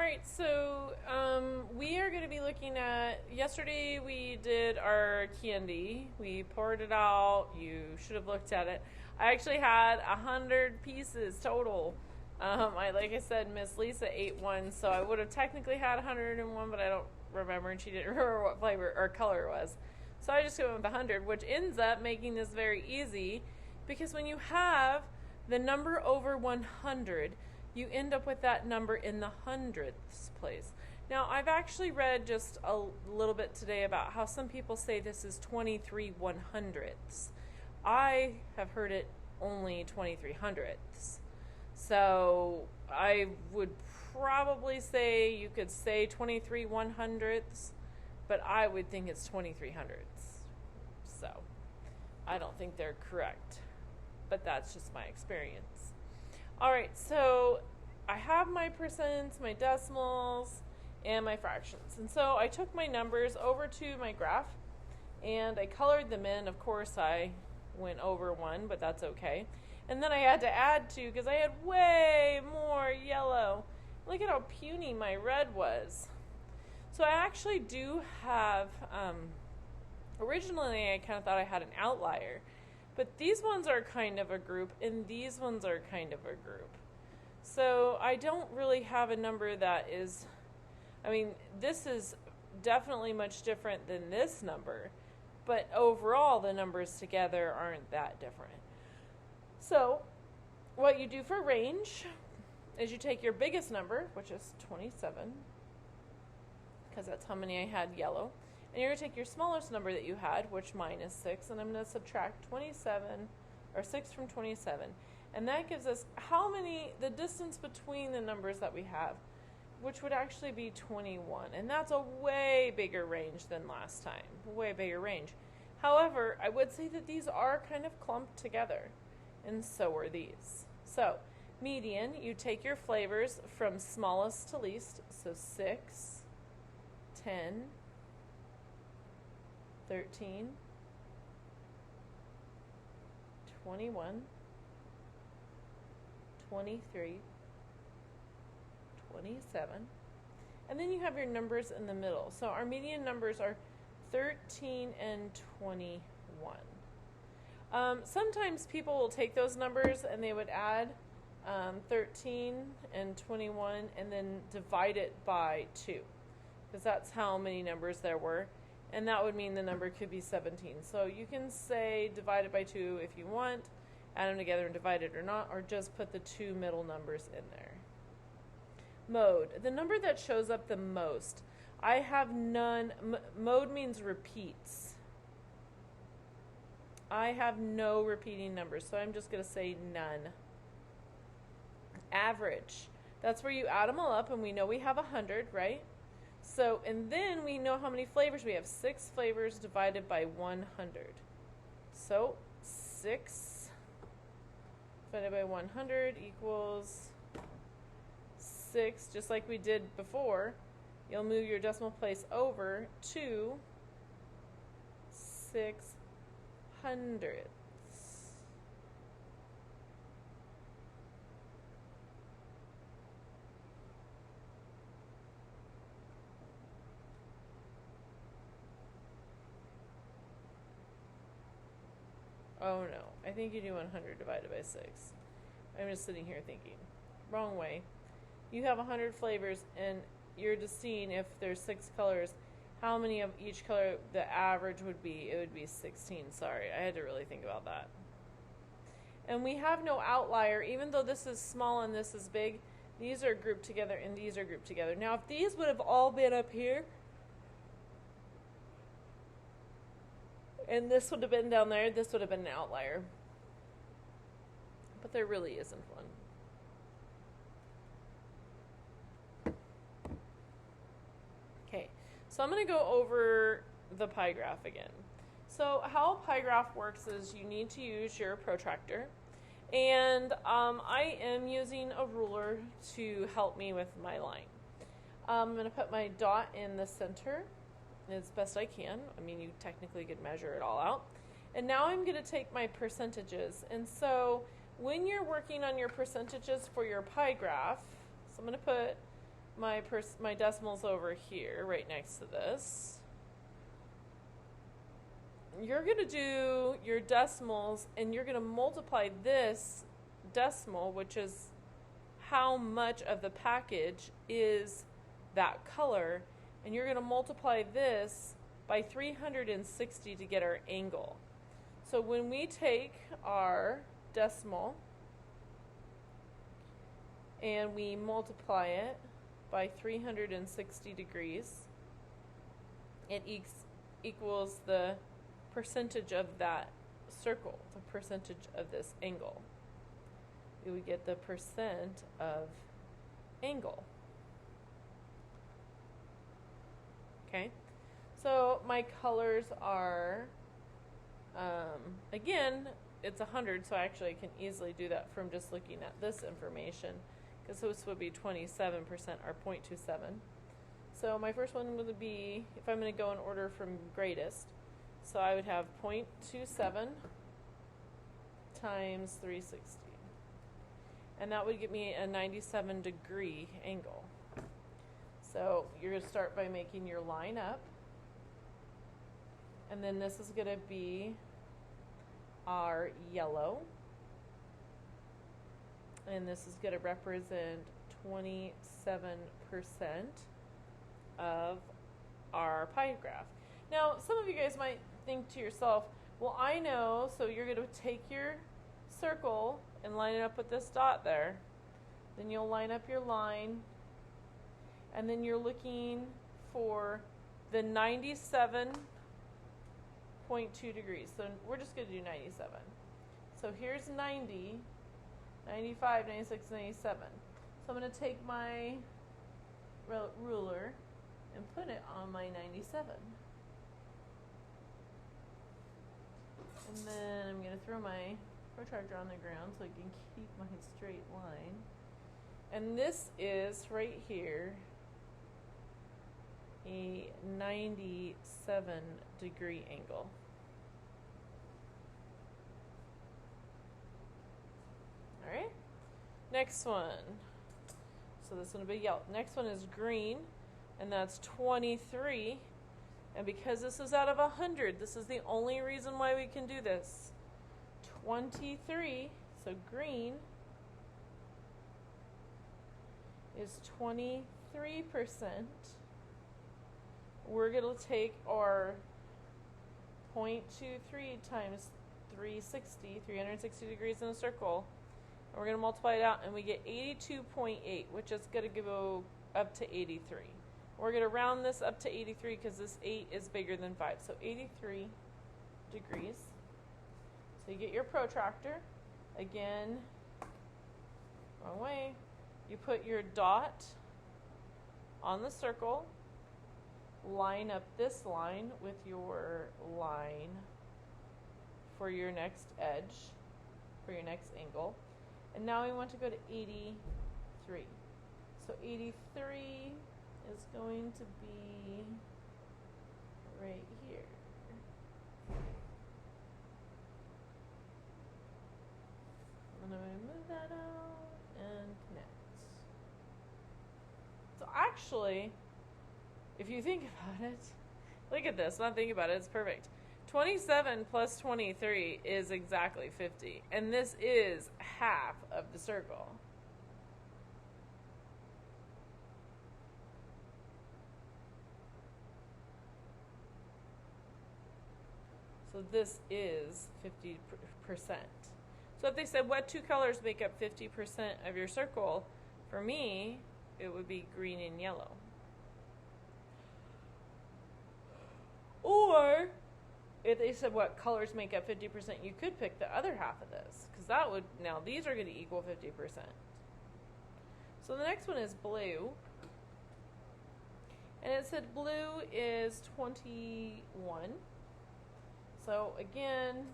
right, so we are going to be looking at, yesterday we did our candy. We poured it out. You should have looked at it. I actually had 100 pieces total. Like I said, Miss Lisa ate one, so I would have technically had 101, but I don't remember, and she didn't remember what flavor or color it was. So I just went with 100, which ends up making this very easy, because when you have the number over 100, you end up with that number in the hundredths place. Now, I've actually read just a little bit today about how some people say this is 23 100ths. I have heard it only 23 hundredths. So I would probably say you could say 23 100ths, but I would think it's 23 hundredths. So I don't think they're correct, but that's just my experience. All right, so I have my percents, my decimals, and my fractions. And so I took my numbers over to my graph, and I colored them in. Of course, I went over one, but that's okay. And then I had to add two because I had way more yellow. Look at how puny my red was. So I actually do have, originally I kind of thought I had an outlier. But these ones are kind of a group, and these ones are kind of a group. So I don't really have a number that is, this is definitely much different than this number, but overall the numbers together aren't that different. So what you do for range is you take your biggest number, which is 27, because that's how many I had yellow. And you're going to take your smallest number that you had, which mine is 6, and I'm going to subtract 6 from 27. And that gives us the distance between the numbers that we have, which would actually be 21. And that's a way bigger range than last time, way bigger range. However, I would say that these are kind of clumped together, and so are these. So, median, you take your flavors from smallest to least, so 6, 10, 13, 21, 23, 27, and then you have your numbers in the middle. So our median numbers are 13 and 21. Sometimes people will take those numbers and they would add 13 and 21 and then divide it by 2, because that's how many numbers there were. And that would mean the number could be 17. So you can say divide it by 2 if you want, add them together and divide it or not, or just put the 2 middle numbers in there. Mode, the number that shows up the most. I have none. Mode means repeats. I have no repeating numbers, so I'm just going to say none. Average, that's where you add them all up, and we know we have 100, right? So, and then we know how many flavors we have. 6 flavors divided by 100. So, 6 divided by 100 equals 6, just like we did before. You'll move your decimal place over to 600. Oh no, I think you do 100 divided by 6. I'm just sitting here thinking, wrong way. You have 100 flavors, and you're just seeing if there's 6 colors, how many of each color the average would be. It would be 16. Sorry, I had to really think about that. And we have no outlier, even though this is small and this is big. These are grouped together and these are grouped together. Now, if these would have all been up here, and this would have been down there, this would have been an outlier. But there really isn't one. Okay, so I'm going to go over the pie graph again. So how a pie graph works is you need to use your protractor. And I am using a ruler to help me with my line. I'm going to put my dot in the center as best I can. You technically could measure it all out. And now I'm going to take my percentages. And so when you're working on your percentages for your pie graph, so I'm going to put my decimals over here, right next to this. You're going to do your decimals, and you're going to multiply this decimal, which is how much of the package is that color, and you're going to multiply this by 360 to get our angle. So when we take our decimal and we multiply it by 360 degrees, it equals the percentage of that circle, the percentage of this angle. We would get the percent of angle. Okay, so my colors are, again, it's 100, so actually I can easily do that from just looking at this information, because this would be 27% or 0.27. So my first one would be, if I'm going to go in order from greatest, so I would have 0.27 times 360. And that would give me a 97-degree angle. So you're going to start by making your line up. And then this is going to be our yellow. And this is going to represent 27% of our pie graph. Now, some of you guys might think to yourself, well, I know, so you're going to take your circle and line it up with this dot there. Then you'll line up your line, and then you're looking for the 97.2 degrees. So we're just going to do 97. So here's 90, 95, 96, 97. So I'm going to take my ruler and put it on my 97. And then I'm going to throw my protractor on the ground so I can keep my straight line. And this is right here a 97-degree angle. Alright, next one. So this one will be yellow. Next one is green, and that's 23. And because this is out of 100, this is the only reason why we can do this. 23, so green is 23%. We're going to take our 0.23 times 360 degrees in a circle, and we're going to multiply it out, and we get 82.8, which is going to go up to 83. We're going to round this up to 83 because this 8 is bigger than 5. So 83 degrees. So you get your protractor. Again, wrong way. You put your dot on the circle. Line up this line with your line for your next edge, for your next angle. And now we want to go to 83. So 83 is going to be right here. I'm going to move that out and connect. So actually, if you think about it, look at this, not thinking about it, it's perfect. 27 plus 23 is exactly 50, and this is half of the circle. So this is 50%. So if they said, what two colors make up 50% of your circle? For me, it would be green and yellow. Or, if they said what colors make up 50%, you could pick the other half of this. Because that would, now these are going to equal 50%. So the next one is blue. And it said blue is 21. So again,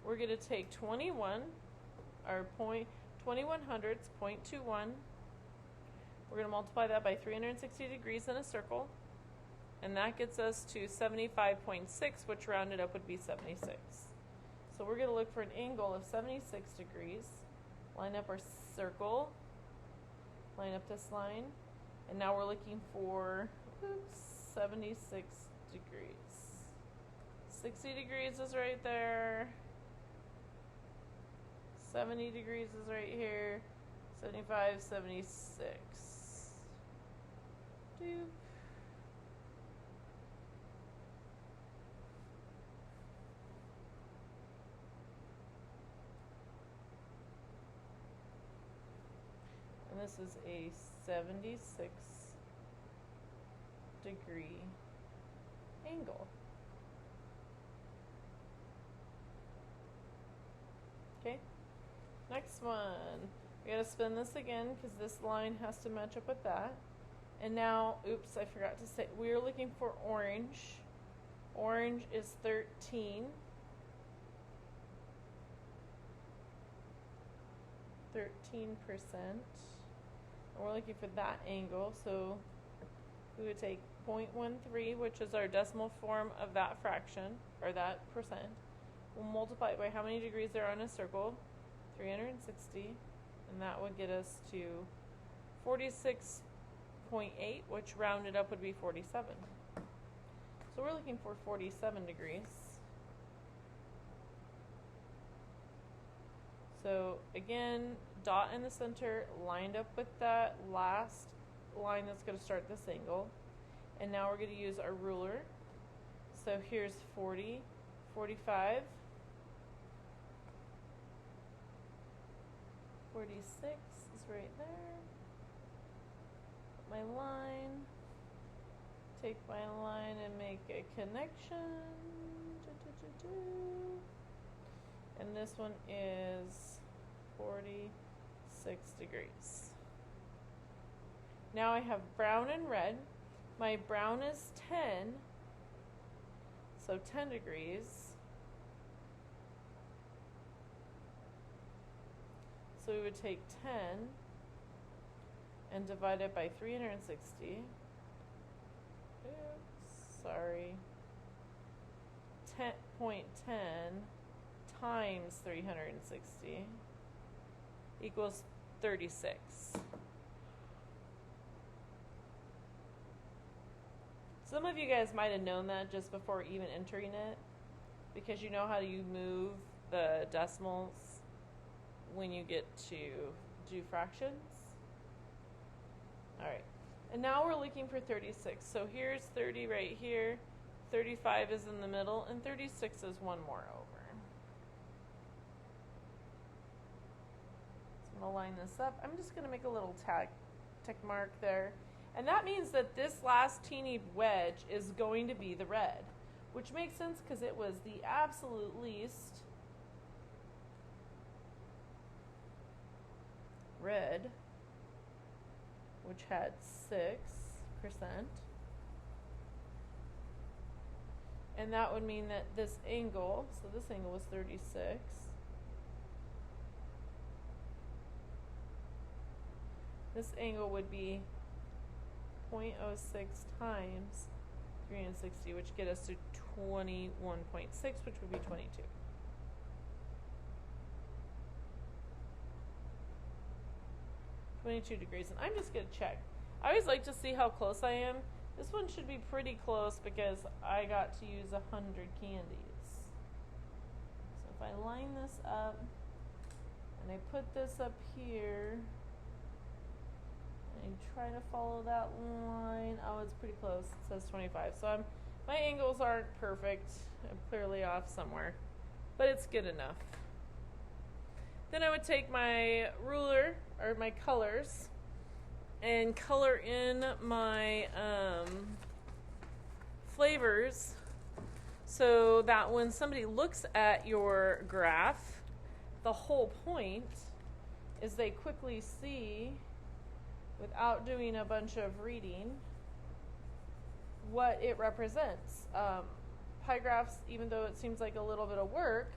we're going to take 21, or 21 hundredths, 0.21. We're going to multiply that by 360 degrees in a circle. And that gets us to 75.6, which rounded up would be 76. So we're going to look for an angle of 76 degrees. Line up our circle. Line up this line. And now we're looking for 76 degrees. 60 degrees is right there. 70 degrees is right here. 75, 76. Doop. And this is a 76 degree angle. Okay, next one. We gotta spin this again because this line has to match up with that. And now, oops, I forgot to say, we're looking for orange. Orange is 13. 13%. And we're looking for that angle, so we would take 0.13, which is our decimal form of that fraction, or that percent. We'll multiply it by how many degrees there are on a circle, 360, and that would get us to 46.8, which rounded up would be 47. So we're looking for 47 degrees. So again, dot in the center, lined up with that last line that's going to start this angle. And now we're going to use our ruler. So here's 40, 45, 46 is right there. Put my line, take my line and make a connection. And this one is 46 degrees. Now I have brown and red. My brown is 10, so 10 degrees. So we would take 10 and divide it by 360. Oops, sorry. 10.10 times 360 equals 36. Some of you guys might have known that just before even entering it, because you know how you move the decimals when you get to do fractions. Alright, and now we're looking for 36. So here's 30 right here, 35 is in the middle, and 36 is one more over. So I'm going to line this up. I'm just going to make a little tick mark there. And that means that this last teeny wedge is going to be the red, which makes sense because it was the absolute least red, which had 6%. And that would mean that this angle, so this angle was 36. This angle would be 0.06 times 360, which get us to 21.6, which would be 22. Degrees, and I'm just going to check. I always like to see how close I am. This one should be pretty close because I got to use 100 candies. So if I line this up and I put this up here and try to follow that line, oh, it's pretty close. It says 25. So my angles aren't perfect. I'm clearly off somewhere, but it's good enough. Then I would take my ruler, or my colors, and color in my flavors so that when somebody looks at your graph, the whole point is they quickly see, without doing a bunch of reading, what it represents. Pie graphs, even though it seems like a little bit of work,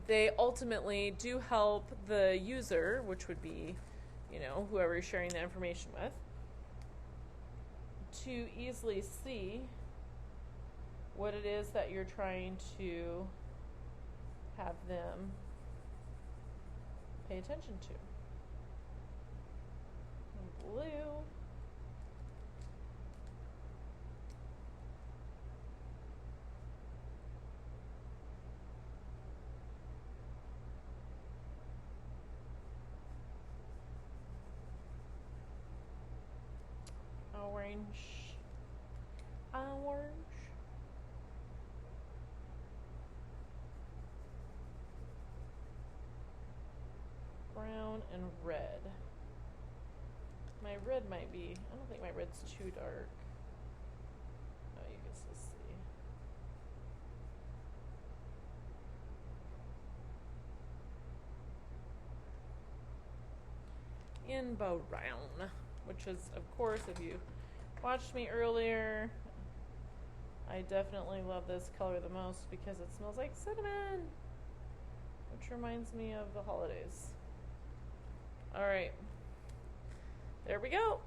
they ultimately do help the user, which would be, you know, whoever you're sharing the information with, to easily see what it is that you're trying to have them pay attention to. And blue. Orange. Orange. Brown and red. My red might be, I don't think my red's too dark. Oh, you can still see. In brown, which is, of course, if you watched me earlier, I definitely love this color the most because it smells like cinnamon, which reminds me of the holidays. All right, there we go.